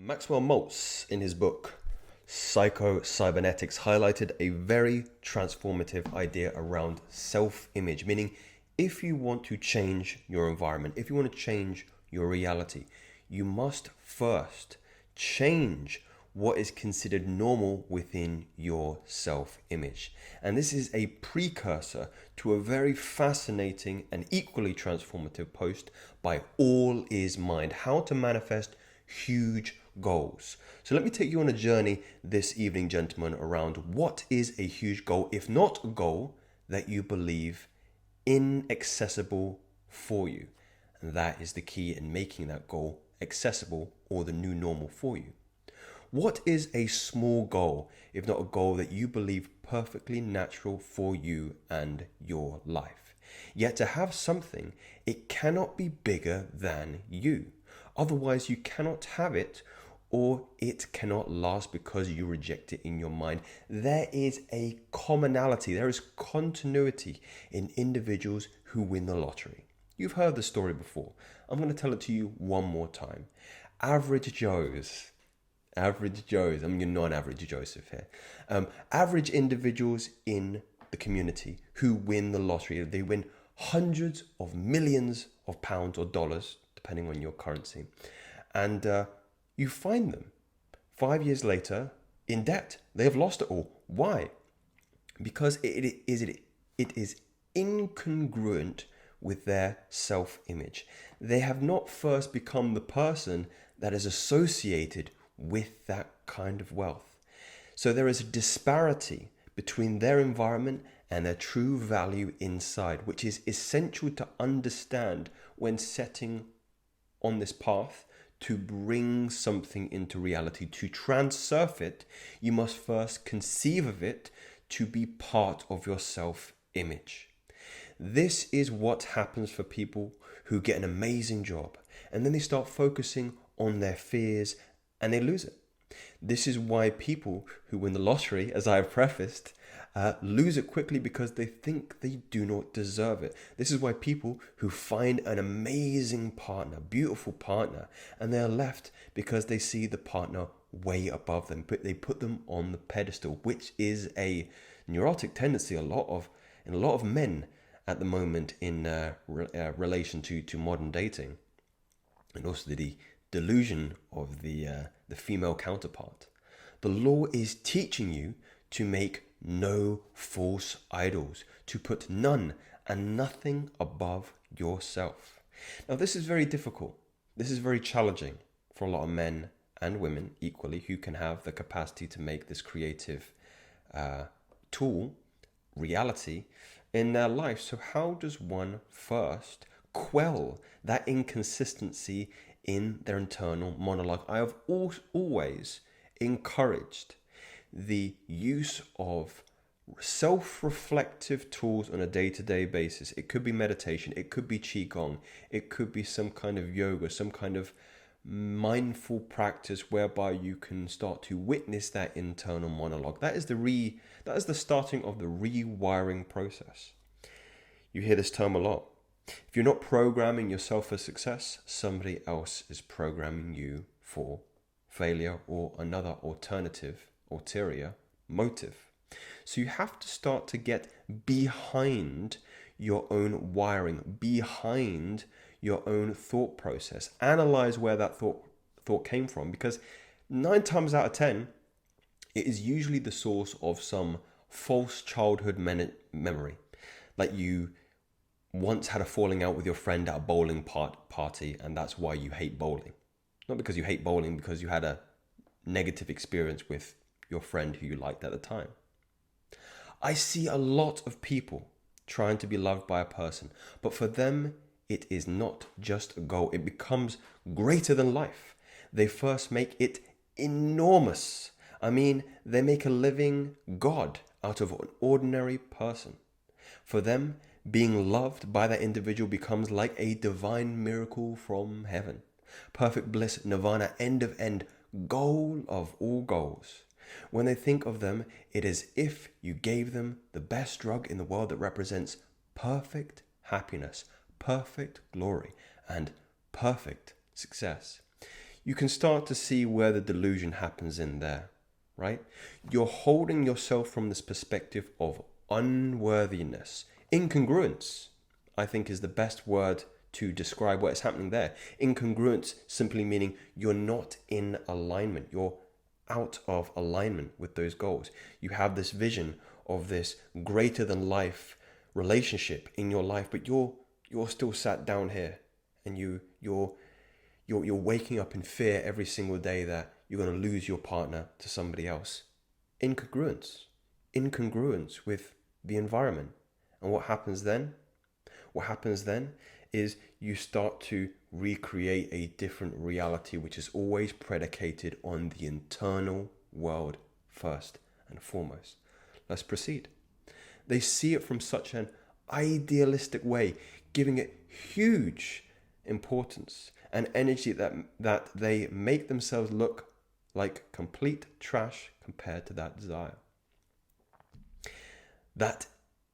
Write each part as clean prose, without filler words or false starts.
Maxwell Maltz, in his book Psycho-Cybernetics, highlighted a very transformative idea around self-image, meaning if you want to change your environment, if you want to change your reality, you must first change what is considered normal within your self-image. And this is a precursor to a very fascinating and equally transformative post by All Is Mind, how to manifest huge goals. So let me take you on a journey this evening, gentlemen, around what is a huge goal, if not a goal that you believe inaccessible for you. And that is the key in making that goal accessible, or the new normal for you. What is a small goal, if not a goal that you believe perfectly natural for you and your life? Yet to have something, it cannot be bigger than you. Otherwise, you cannot have it, or it cannot last because you reject it in your mind. There is a commonality, there is continuity in individuals who win the lottery. You've heard the story before. I'm going to tell it to you one more time. Average Joes, I'm your non-average Joseph here. Average individuals in the community who win the lottery, they win hundreds of millions of pounds or dollars, depending on your currency. And you find them 5 years later in debt. They have lost it all. Why? Because it is incongruent with their self-image. They have not first become the person that is associated with that kind of wealth. So there is a disparity between their environment and their true value inside, which is essential to understand when setting on this path to bring something into reality. To transurf it, you must first conceive of it to be part of your self-image. This is what happens for people who get an amazing job, and then they start focusing on their fears and they lose it. This is why people who win the lottery, as I have prefaced, lose it quickly because they think they do not deserve it. This is why people who find an amazing partner, beautiful partner, and they are left because they see the partner way above them, but they put them on the pedestal, which is a neurotic tendency in a lot of men at the moment in relation to modern dating, and also the delusion of the female counterpart. The law is teaching you to make no false idols, to put none and nothing above yourself. Now, this is very difficult. This is very challenging for a lot of men and women equally who can have the capacity to make this creative tool reality in their life. So how does one first quell that inconsistency in their internal monologue? I have always encouraged the use of self-reflective tools on a day-to-day basis. It could be meditation, it could be qigong, it could be some kind of yoga, some kind of mindful practice whereby you can start to witness that internal monologue. That is the starting of the rewiring process. You hear this term a lot. If you're not programming yourself for success, somebody else is programming you for failure or another ulterior motive. So you have to start to get behind your own wiring, behind your own thought process. Analyze where that thought came from, because 9 times out of 10, it is usually the source of some false childhood memory. Like you once had a falling out with your friend at a bowling party, and that's why you hate bowling. Not because you hate bowling, because you had a negative experience with your friend who you liked at the time. I see a lot of people trying to be loved by a person, but for them, it is not just a goal. It becomes greater than life. They first make it enormous. I mean, they make a living God out of an ordinary person. For them, being loved by that individual becomes like a divine miracle from heaven. Perfect bliss, nirvana, end of end, goal of all goals. When they think of them, it is as if you gave them the best drug in the world that represents perfect happiness, perfect glory, and perfect success. you can start to see where the delusion happens in there, right? You're holding yourself from this perspective of unworthiness. Incongruence, I think, is the best word to describe what is happening there. Incongruence simply meaning you're not in alignment. You're out of alignment with those goals. You have this vision of this greater than life relationship in your life, but you're still sat down here, and you're waking up in fear every single day that you're going to lose your partner to somebody else. Incongruence with the environment. And what happens then? What happens then is you start to recreate a different reality, which is always predicated on the internal world first and foremost. Let's proceed. They see it from such an idealistic way, giving it huge importance and energy that they make themselves look like complete trash compared to that desire. That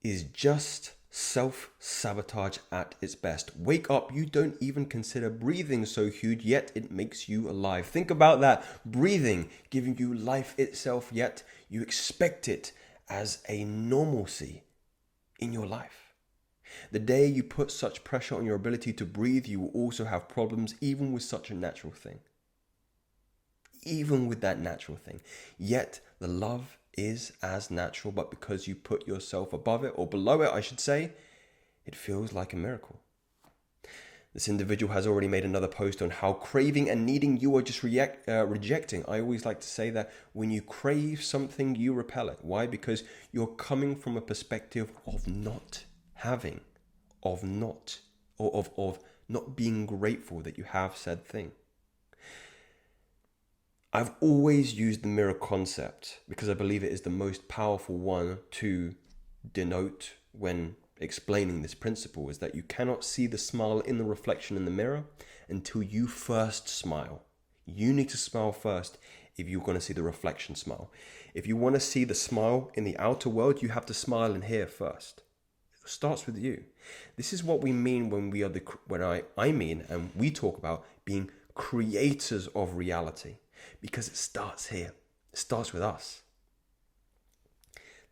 is just self-sabotage at its best. Wake up, you don't even consider breathing so huge, yet it makes you alive. Think about that. Breathing giving you life itself, yet you expect it as a normalcy in your life. The day you put such pressure on your ability to breathe, you will also have problems, even with such a natural thing. Even with that natural thing. Yet the love is as natural, but because you put yourself above it, or below it, I should say, it feels like a miracle. This individual has already made another post on how craving and needing you are just rejecting. I always like to say that when you crave something, you repel it. Why? Because you're coming from a perspective of not having, of not being grateful that you have said thing. I've always used the mirror concept because I believe it is the most powerful one to denote when explaining this principle, is that you cannot see the smile in the reflection in the mirror until you first smile. You need to smile first if you're going to see the reflection smile. If you want to see the smile in the outer world, you have to smile in here first. It starts with you. This is what we mean when we are I mean and we talk about being creators of reality. Because it starts here. It starts with us.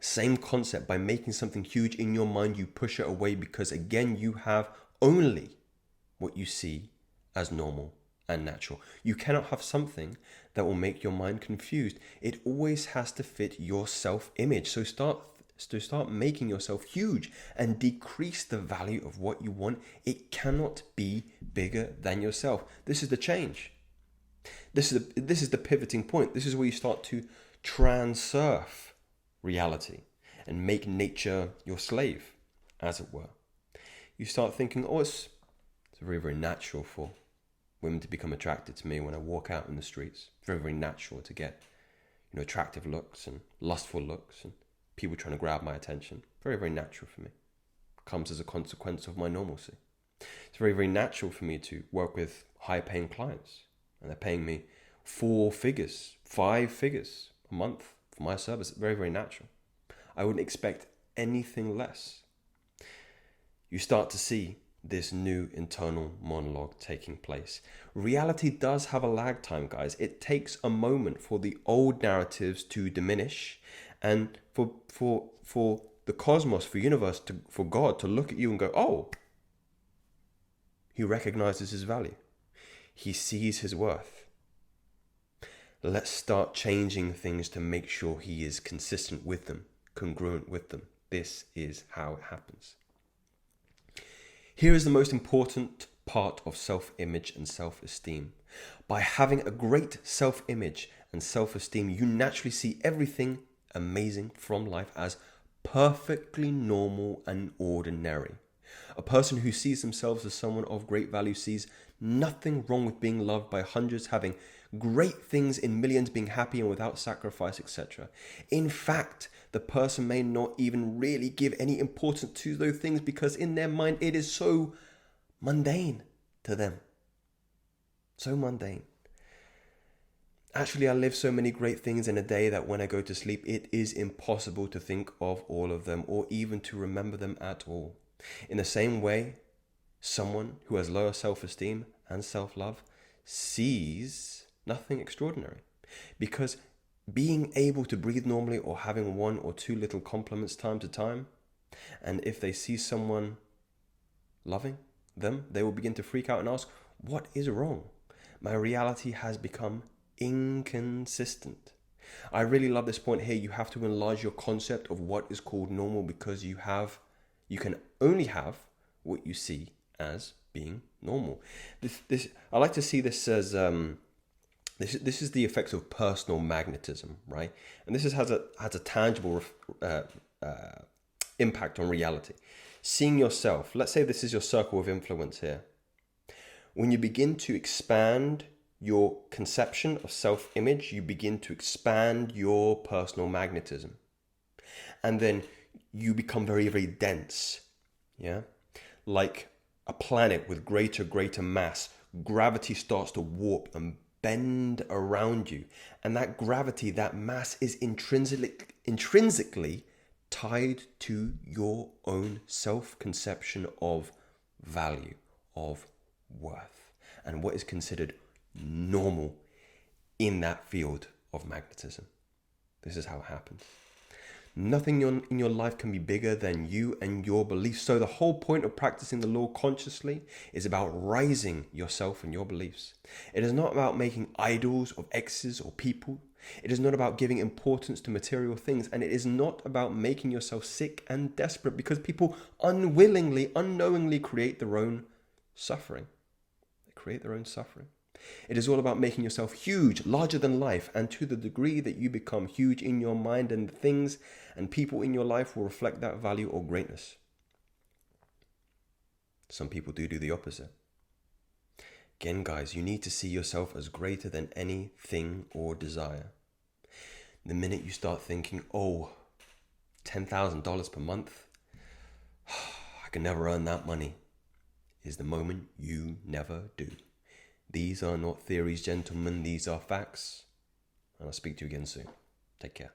Same concept. By making something huge in your mind, you push it away because, again, you have only what you see as normal and natural. You cannot have something that will make your mind confused. It always has to fit your self-image. So start making yourself huge and decrease the value of what you want. It cannot be bigger than yourself. This is the change. This is the pivoting point. This is where you start to transurf reality and make nature your slave, as it were. You start thinking, it's very, very natural for women to become attracted to me when I walk out in the streets. It's very, very natural to get, attractive looks and lustful looks and people trying to grab my attention. Very, very natural for me. It comes as a consequence of my normalcy. It's very, very natural for me to work with high-paying clients. And they're paying me 4 figures, 5 figures a month for my service. Very, very natural. I wouldn't expect anything less. You start to see this new internal monologue taking place. Reality does have a lag time, guys. It takes a moment for the old narratives to diminish and for the cosmos, for universe, for God to look at you and go, oh, he recognizes his value. He sees his worth. Let's start changing things to make sure he is consistent with them, congruent with them. This is how it happens. Here is the most important part of self-image and self-esteem. By having a great self-image and self-esteem, you naturally see everything amazing from life as perfectly normal and ordinary. A person who sees themselves as someone of great value sees nothing wrong with being loved by hundreds, having great things in millions, being happy and without sacrifice, etc. In fact, the person may not even really give any importance to those things because in their mind it is so mundane to them. So mundane. Actually, I live so many great things in a day that when I go to sleep, it is impossible to think of all of them or even to remember them at all. In the same way, someone who has lower self-esteem and self-love sees nothing extraordinary. Because being able to breathe normally, or having one or two little compliments time to time, and if they see someone loving them, they will begin to freak out and ask, what is wrong? My reality has become inconsistent. I really love this point here. You have to enlarge your concept of what is called normal, because you can only have what you see as being normal. This I like to see this as this is the effects of personal magnetism, right? And this has a tangible impact on reality. Seeing yourself, let's say this is your circle of influence here. When you begin to expand your conception of self-image, you begin to expand your personal magnetism. And then you become very, very dense. Yeah? Like a planet with greater mass, gravity starts to warp and bend around you. And that gravity, that mass is intrinsically tied to your own self-conception of value, of worth, and what is considered normal in that field of magnetism. This is how it happens. Nothing in your life can be bigger than you and your beliefs. So the whole point of practicing the law consciously is about rising yourself and your beliefs. It is not about making idols of exes or people. It is not about giving importance to material things. And it is not about making yourself sick and desperate, because people unknowingly create their own suffering. They create their own suffering. It is all about making yourself huge, larger than life, and to the degree that you become huge in your mind, and the things and people in your life will reflect that value or greatness. Some people do the opposite. Again, guys, you need to see yourself as greater than anything or desire. The minute you start thinking, $10,000 per month, I can never earn that money, is the moment you never do. These are not theories, gentlemen. These are facts. And I'll speak to you again soon. Take care.